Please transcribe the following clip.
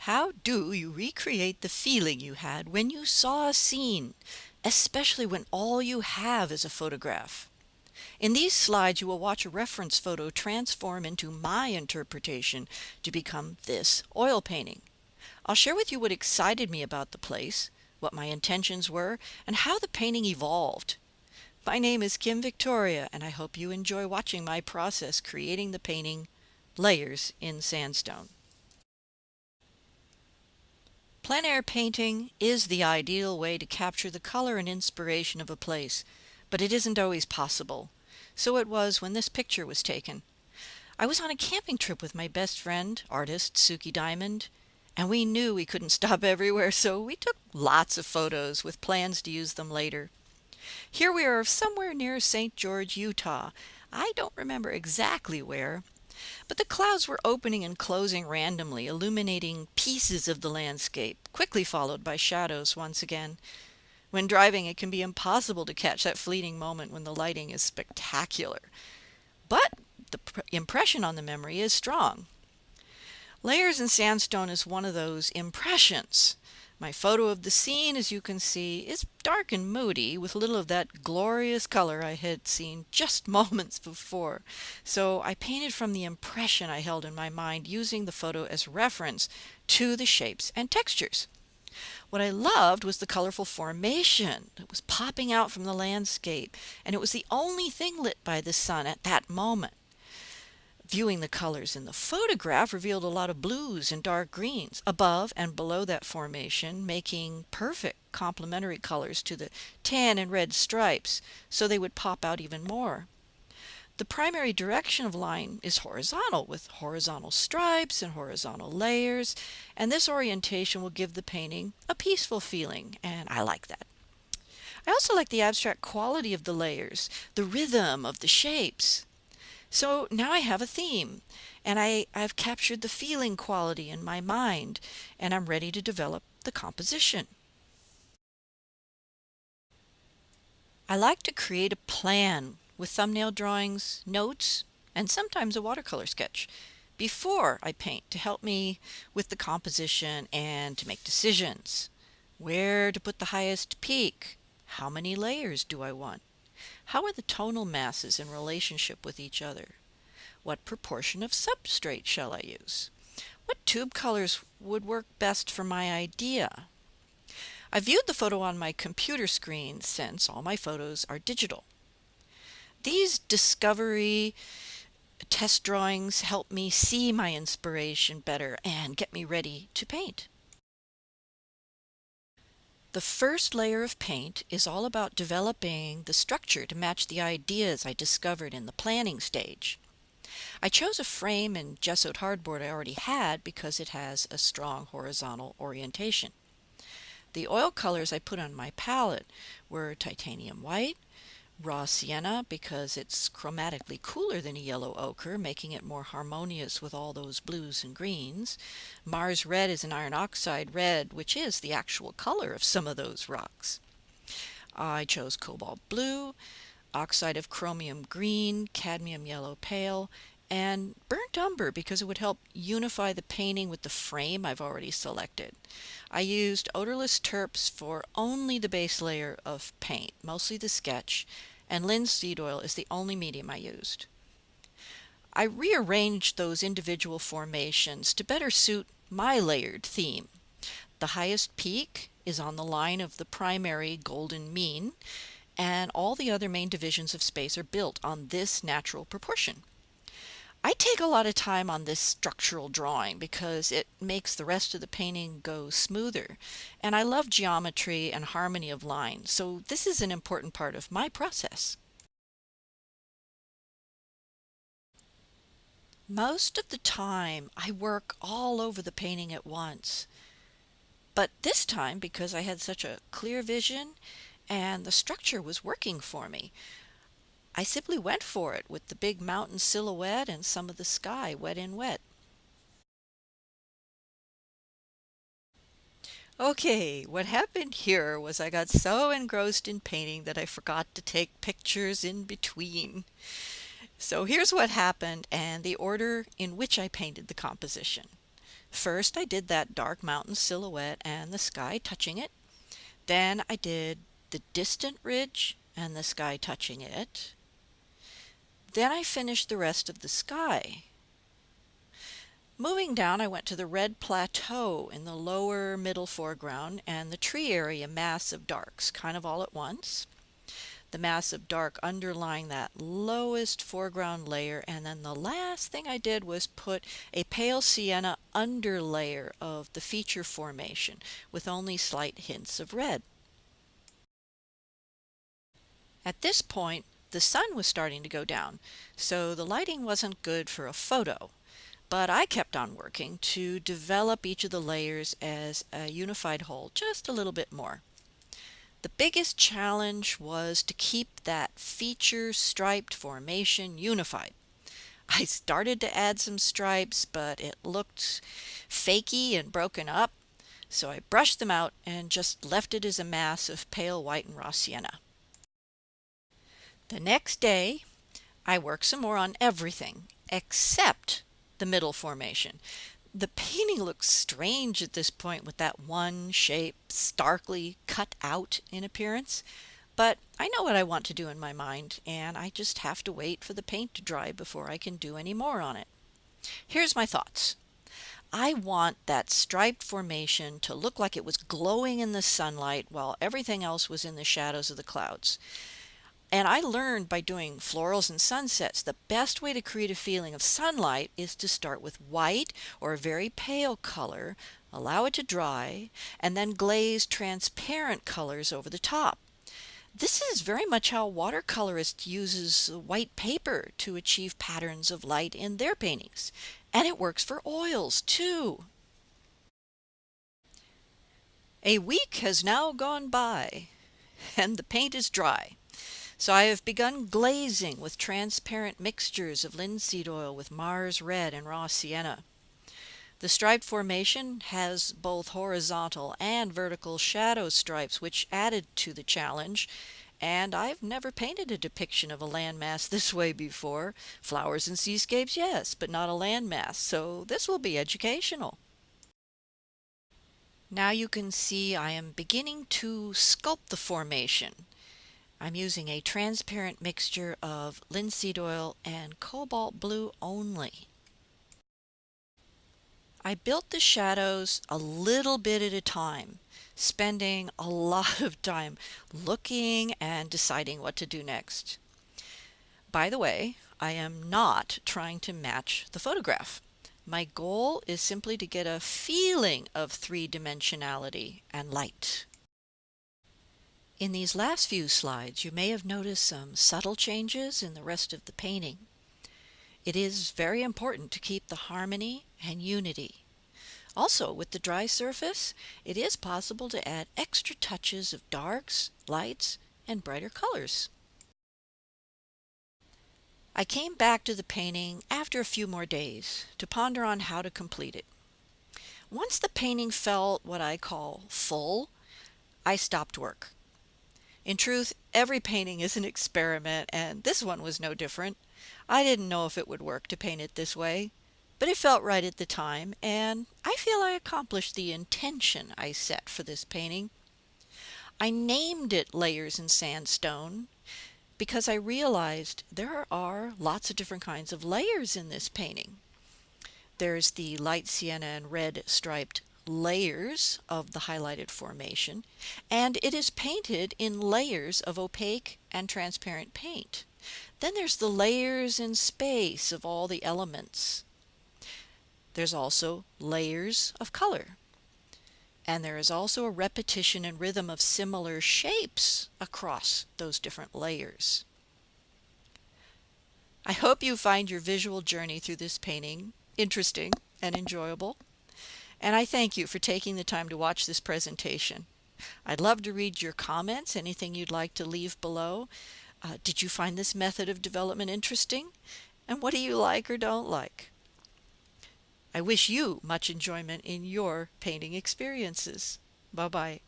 How do you recreate the feeling you had when you saw a scene, especially when all you have is a photograph? In these slides, you will watch a reference photo transform into my interpretation to become this oil painting. I'll share with you what excited me about the place, what my intentions were, and how the painting evolved. My name is Kim Victoria, and I hope you enjoy watching my process creating the painting Layers in Sandstone. Plein air painting is the ideal way to capture the color and inspiration of a place, but it isn't always possible. So it was when this picture was taken. I was on a camping trip with my best friend, artist Suki Diamond, and we knew we couldn't stop everywhere, so we took lots of photos with plans to use them later. Here we are somewhere near St. George, Utah. I don't remember exactly where, but the clouds were opening and closing randomly, illuminating pieces of the landscape, quickly followed by shadows once again. When driving, it can be impossible to catch that fleeting moment when the lighting is spectacular. But the impression on the memory is strong. Layers in Sandstone is one of those impressions. My photo of the scene, as you can see, is dark and moody with little of that glorious color I had seen just moments before. So I painted from the impression I held in my mind, using the photo as reference to the shapes and textures. What I loved was the colorful formation that was popping out from the landscape, and it was the only thing lit by the sun at that moment. Viewing the colors in the photograph revealed a lot of blues and dark greens above and below that formation, making perfect complementary colors to the tan and red stripes, so they would pop out even more. The primary direction of line is horizontal, with horizontal stripes and horizontal layers, and this orientation will give the painting a peaceful feeling, and I like that. I also like the abstract quality of the layers, the rhythm of the shapes. So now I have a theme, and I've captured the feeling quality in my mind, and I'm ready to develop the composition. I like to create a plan with thumbnail drawings, notes, and sometimes a watercolor sketch before I paint to help me with the composition and to make decisions. Where to put the highest peak? How many layers do I want? How are the tonal masses in relationship with each other? What proportion of substrate shall I use? What tube colors would work best for my idea? I viewed the photo on my computer screen since all my photos are digital. These discovery test drawings help me see my inspiration better and get me ready to paint. The first layer of paint is all about developing the structure to match the ideas I discovered in the planning stage. I chose a frame and gessoed hardboard I already had because it has a strong horizontal orientation. The oil colors I put on my palette were titanium white, raw sienna because it's chromatically cooler than a yellow ochre, making it more harmonious with all those blues and greens. Mars red is an iron oxide red, which is the actual color of some of those rocks. I chose cobalt blue, oxide of chromium green, cadmium yellow pale, and burnt umber because it would help unify the painting with the frame I've already selected. I used odorless terps for only the base layer of paint, mostly the sketch, and linseed oil is the only medium I used. I rearranged those individual formations to better suit my layered theme. The highest peak is on the line of the primary golden mean, and all the other main divisions of space are built on this natural proportion. I take a lot of time on this structural drawing because it makes the rest of the painting go smoother, and I love geometry and harmony of lines, so this is an important part of my process. Most of the time I work all over the painting at once, but this time, because I had such a clear vision and the structure was working for me, I simply went for it with the big mountain silhouette and some of the sky wet in wet. Okay, what happened here was I got so engrossed in painting that I forgot to take pictures in between. So here's what happened and the order in which I painted the composition. First, I did that dark mountain silhouette and the sky touching it. Then I did the distant ridge and the sky touching it. Then I finished the rest of the sky. Moving down, I went to the red plateau in the lower middle foreground and the tree area mass of darks, kind of all at once. The mass of dark underlying that lowest foreground layer, and then the last thing I did was put a pale sienna underlayer of the feature formation with only slight hints of red. At this point, the sun was starting to go down, so the lighting wasn't good for a photo. But I kept on working to develop each of the layers as a unified whole just a little bit more. The biggest challenge was to keep that feature striped formation unified. I started to add some stripes, but it looked fakey and broken up, so I brushed them out and just left it as a mass of pale white and raw sienna. The next day, I worked some more on everything except the middle formation. The painting looks strange at this point with that one shape starkly cut out in appearance, but I know what I want to do in my mind, and I just have to wait for the paint to dry before I can do any more on it. Here's my thoughts. I want that striped formation to look like it was glowing in the sunlight while everything else was in the shadows of the clouds. And I learned by doing florals and sunsets, the best way to create a feeling of sunlight is to start with white or a very pale color, allow it to dry, and then glaze transparent colors over the top. This is very much how watercolorists uses white paper to achieve patterns of light in their paintings. And it works for oils too. A week has now gone by, and the paint is dry. So I have begun glazing with transparent mixtures of linseed oil with Mars red and raw sienna. The stripe formation has both horizontal and vertical shadow stripes, which added to the challenge. And I've never painted a depiction of a landmass this way before. Flowers and seascapes, yes, but not a landmass, so this will be educational. Now you can see I am beginning to sculpt the formation. I'm using a transparent mixture of linseed oil and cobalt blue only. I built the shadows a little bit at a time, spending a lot of time looking and deciding what to do next. By the way, I am not trying to match the photograph. My goal is simply to get a feeling of three-dimensionality and light. In these last few slides, you may have noticed some subtle changes in the rest of the painting. It is very important to keep the harmony and unity. Also, with the dry surface, it is possible to add extra touches of darks, lights, and brighter colors. I came back to the painting after a few more days to ponder on how to complete it. Once the painting felt what I call full, I stopped work. In truth, every painting is an experiment, and this one was no different. I didn't know if it would work to paint it this way, but it felt right at the time, and I feel I accomplished the intention I set for this painting. I named it Layers in Sandstone because I realized there are lots of different kinds of layers in this painting. There's the light sienna and red striped layers of the highlighted formation, and it is painted in layers of opaque and transparent paint. Then there's the layers in space of all the elements. There's also layers of color. And there is also a repetition and rhythm of similar shapes across those different layers. I hope you find your visual journey through this painting interesting and enjoyable. And I thank you for taking the time to watch this presentation. I'd love to read your comments, anything you'd like to leave below. Did you find this method of development interesting? And what do you like or don't like? I wish you much enjoyment in your painting experiences. Bye-bye.